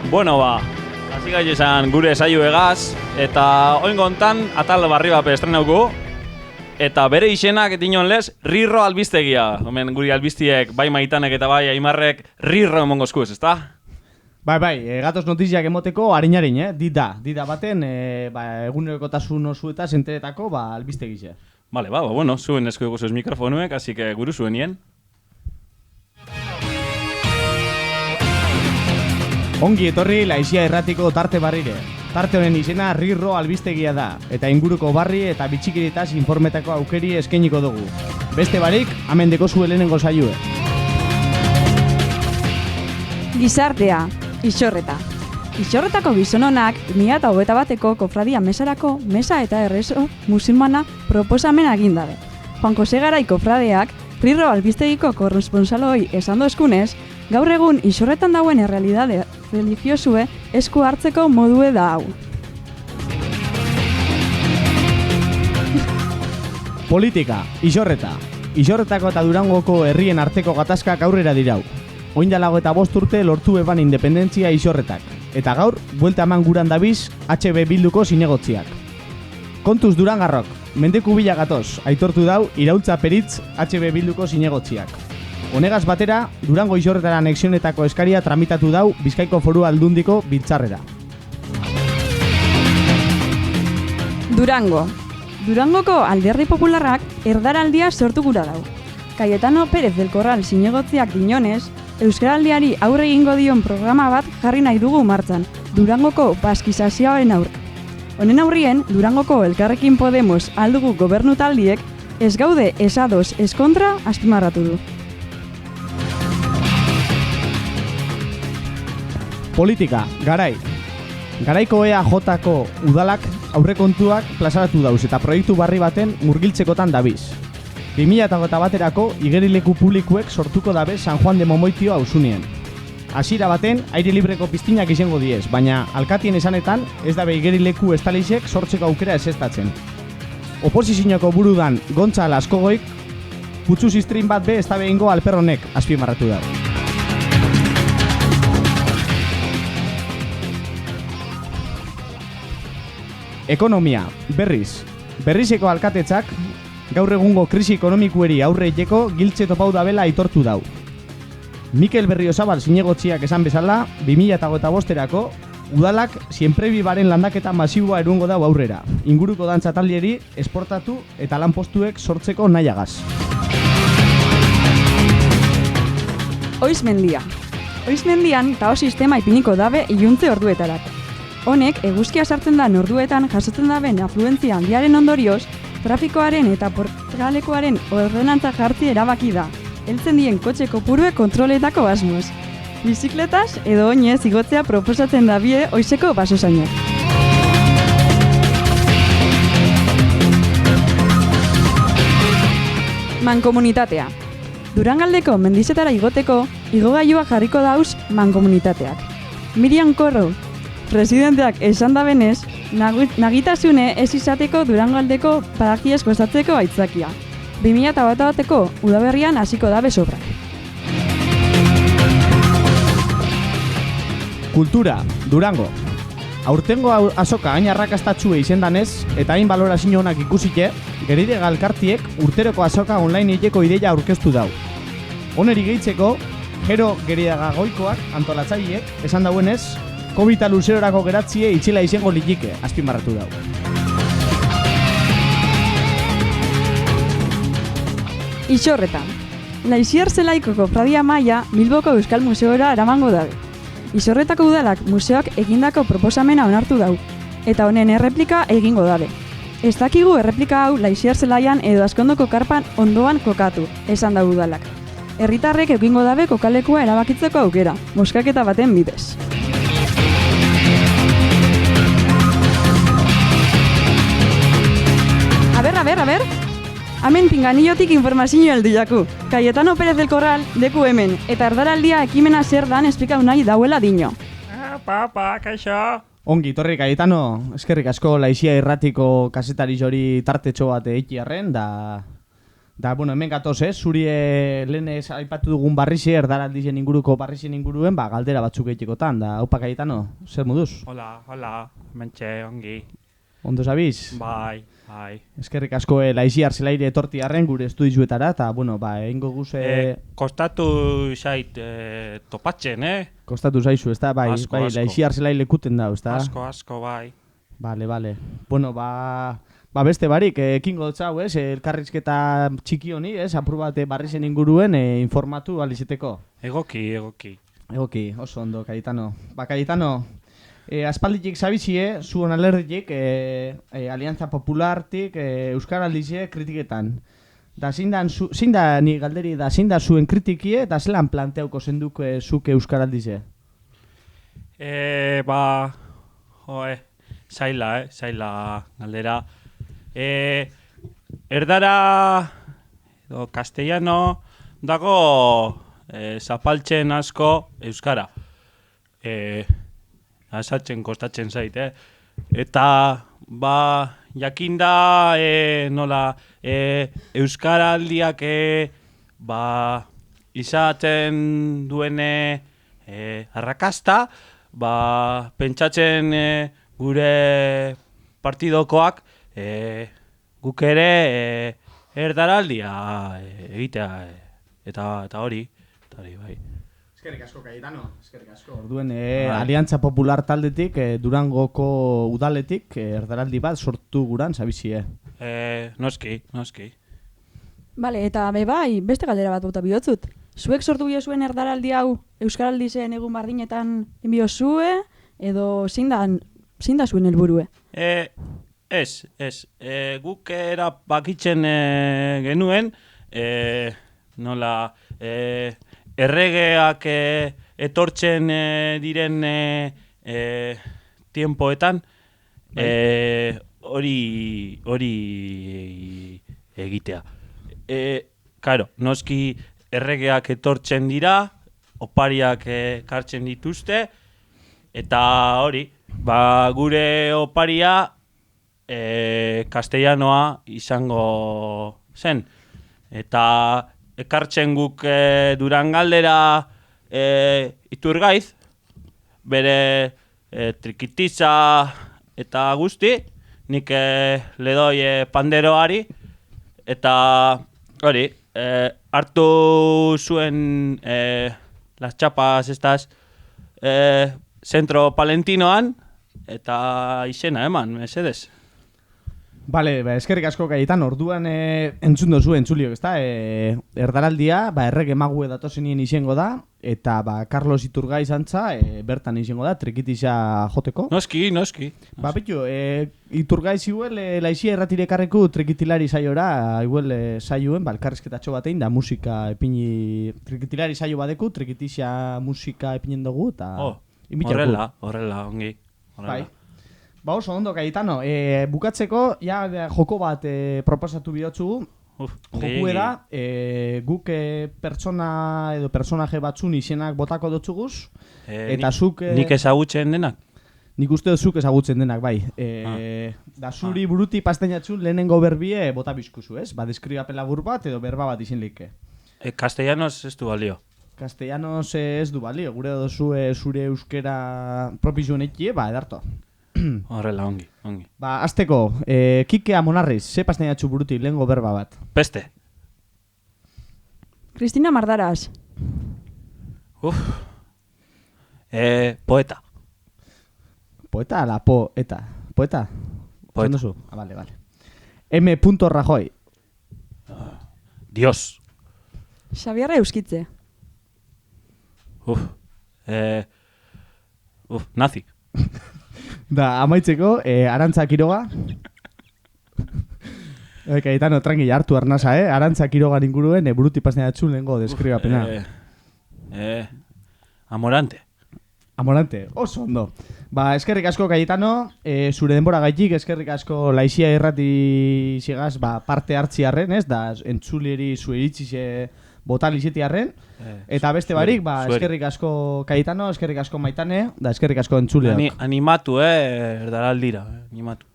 Bueno, hasi gai izan gure saio egaz, eta oingontan atal barri bat estrenauko, eta bere izenak etinon lez, Rirro albiztegia. Hemen guri albiztiek, bai Maitanek eta bai Aimarrek, Rirro emongo eskuz, ezta? Bai, gatoz notiziak emoteko harin, dida baten, egunerokotasun osu eta zenteretako, albiztegize. Vale, bueno, zuen esku dugu zuz mikrofonuek, así que guru zuen nien. Ongi etorri Laizia Irratiko tarte barrire. Tarte honen izena Rirro albiztegia da, eta inguruko barri eta bitxikiritaz informetako aukeri eskainiko dugu. Beste barik, hemen deko zuelenengo saioe. Gizartea, Isorreta. Isorretako gizononak 2021eko kofradia mesarako mesa eta errezo musulmana proposamen agindabe. Juan Jose Garai kofradeak Rirro albiztegiko korresponsaloi esan dozkunez, gaur egun Isorretan dauen errealidade religiosue esku hartzeko modue da hau. Politika, Isorreta. Isorretako eta Durangoko herrien arteko gatazkak aurrera dirau. Oindalago eta 5 urte lortu eban independentzia Isorretak. Eta gaur, buelta eman guran dabiz HB Bilduko zinegotziak. Kontuz Durangarrok, mendeku bila gatoz, aitortu dau iraultza peritz HB Bilduko zinegotziak. Honegaz batera, Durango Isorretara anexionetako eskaria tramitatu dau Bizkaiko Foru Aldundiko biltzarrera. Durangoko Alderdi Popularrak erdaraldia sortu gura dau. Cayetano Pérez del Corral zinegotziak dinonez, Euskaraldiari aurre egingo dion programa bat jarri nahi dugu martxan, Durangoko baskizazioaren aurre. Honen aurrien, Durangoko Elkarrekin Podemos aldugu gobernu taldiek ez gaude esadoz eskontra azpimarratu du. Politika, Garai. Garaiko EAJ-ko udalak aurrekontuak plazaratu dauz eta proiektu barri baten murgiltzekotan dabiz. 2021erako igerileku publikuek sortuko dabe San Juan de Momoitio auzunien. Hasiera baten aire libreko piztinak izango diez, baina alkatien esanetan ez dabe igerileku estalisek sortzeko aukera ezestatzen. Oposizioko burudan Gontzal Askogoik putzu zistrin bat be ez dabe ingo alperronek azpimarratu dago. Ekonomia, berrizeko alkatetzak gaur egungo krisi ekonomikueri aurre egiteko giltze topau dabela aitortu dau. Mikel Berriozabal zinegotziak esan bezala, 2025erako udalak sienprebibaren landaketa masiboa erungo dau aurrera, inguruko dantza taldieri esportatu eta lanpostuek sortzeko nahiagaz. Oizmendian tao sistema ipiniko dabe iluntze orduetarak. Honek, eguzkia sartzen da orduetan jasotzen daben afluentzia handiaren ondorioz, trafikoaren eta portugalekoaren ordenantza jartzi erabaki da, heltzen dien kotxe kopurue kontroletako asmoz. Bizikletaz edo oinez igotzea proposatzen dabie oizeko basosainak. Mankomunitatea. Durangaldeko mendizetara igoteko, igogailua jarriko dauz mankomunitateak. Miriam Korro, presidenteak esan da benez, nagitasune ez izateko Durangaldeko parajiez kostatzeko aitzakia. 2021eko udaberrian hasiko dabe sobrak. Kultura, Durango. Aurtengo azoka hain arrakastatxue izendanez eta hain balorazio onak ikusike, Geride Galkartiek urteroko azoka online egiteko ideia aurkeztu dau. Honeri gehitzeko, Jero Geriagagoikoak antolatzaileek esan dauenez, COVID luzerorako geratzie itxila izango litike, azpimarratu dau. Isorreta. Laiziar Zelaiko kofradia maila Bilboko Euskal Museora eramango dabe. Isorretako udalak museoak egindako proposamena onartu dau, eta honen erreplika egingo dabe. Ez dakigu erreplika hau Laiziar Zelaian edo Azkondoko karpan ondoan kokatu, esan da udalak. Herritarrek egingo dabe kokalekua erabakitzeko aukera, moskaketa baten bidez. A ver. Hemen pinganillotik informazio heldu jaku. Cayetano Pérez del Corral deku hemen, eta erdaraldia ekimena zer dan esplikau nahi dauela dino. Kaixo. Ongi, torri Cayetano, eskerrik asko Laizia Irratiko kazetari jori tartetxo bat eikiarren, Da, bueno, hemen gatoz, zuri lehen aipatu dugun barrixe, erdaraldien inguruko barrixen inguruen, galdera batzuk egitekotan, da, haupa Cayetano, zer moduz? Hola, mentxe, ongi. Ondo zabiz? Bai. Eskerrik asko laizi arzelaire etorti arren gure estudizuetara, eta, bueno, egingo guze... Kostatu zait topatzen, Kostatu zaizu, ez da, bai, Asko. laizi arzelaire lekuten da, ez da? Asko, bai. Bale. Bueno, beste barik, ekingo dutxau, elkarrizketa txiki honi, apur bat barrizen inguruen informatu alizeteko. Egoki. Egoki, oso ondo, Cayetano. Cayetano, aspalditik zabizie, zuen alerditik, Alianza Populartik, Euskaraldize kritiketan. Da, zein da ni galderi da, zein da zuen kritikie, eta zelan planteauko zenduk zuke Euskaraldize? Zaila galdera. Erdara edo castellano dago zapaltzen asko euskara. Azaltzen kostatzen zait, Eta, jakinda nola euskaraldiak izaten duene arrakasta, pentsatzen gure partidokoak guk ere erdaraldia egitea eta hori bai. Eskerrik asko, Cayetano, eskerrik asko. Orduen, Aliantza Popular taldetik, Durangoko udaletik, erdaraldi bat sortu guran, zabizie. Noski. Bale, eta bai, beste galdera bat bota bihotzut. Zuek sortu zuen erdaraldi hau Euskaraldizen egun bardinetan enbiozue, edo zein da zuen helburue? Ez. Guk erabakitzen genuen, nola, erregeak etortzen diren tiempoetan, hori egitea. Karo, noski erregeak etortzen dira, opariak kartzen dituzte, eta hori, gure oparia castellanoa izango zen. Eta ekartzen guk Durangaldera Iturgaiz, bere trikitiza eta guzti, nik ledoi panderoari, eta hori, hartu zuen las chapas estas Zentro Palentinoan, eta izena eman, mesedez. Bale, eskerrik asko Cayetano, orduan entzun dozu entzuliok, ezta? Erdaraldia, errege mague datozenien izango da, eta Carlos Iturgaiz antza, bertan izango da, trikitiza joteko. Noski. Pitu, Iturgaiz igual, laizia erratirekarreku trikitilari saiora, igual saioen, elkarrizketatxo batein, da musika epini, trikitilari saio badeku, trikitiza musika epinen dugu, eta... Horrela, ongi. Bai. Oso ondo, Cayetano. Bukatzeko, joko bat proposatu bihotzu. Joku da, guk pertsona edo personaje batzun izenak botako dotzuguz. Eta zuk... Nik ezagutzen denak? Nik uste dut zuk ezagutzen denak, bai. Da zuri buruti pasteinatzun lehenengo berbie bota bizkuzu, ez? Deskribapen labur bat edo berba bat izin like. Castellanos ez du balio. Castellanos ez du balio. Gure dozu zure euskera propizuen ekie, edarto. Horrela, ongi. Azteko, Kikea Monarriz, ze pasteinatzun buruti lehenengo berba bat? Peste. Cristina Mardaras. Poeta. Poeta ala poeta? Poeta? Poeta. Vale. M. Rajoy. Dios. Xabiarra Euskitze. Nazi. Da, amaitzeko, Arantza Quiroga. Cayetano, tranquila, hartu arnasa, Arantza Quiroga inguruen, buruti pasteinatzun lehenengo deskribapena. Amorante, oso ondo. Eskerrik asko, Cayetano, zure denbora gaitik, eskerrik asko laizia irrati zigaz, parte hartziarren, ez, da, entzulieri zure iritzize botal izetiarren. Eta beste barik, eskerrik asko Cayetano, eskerrik asko Maitane, da eskerrik asko entzulea. Animatu, erdaraldira, animatu.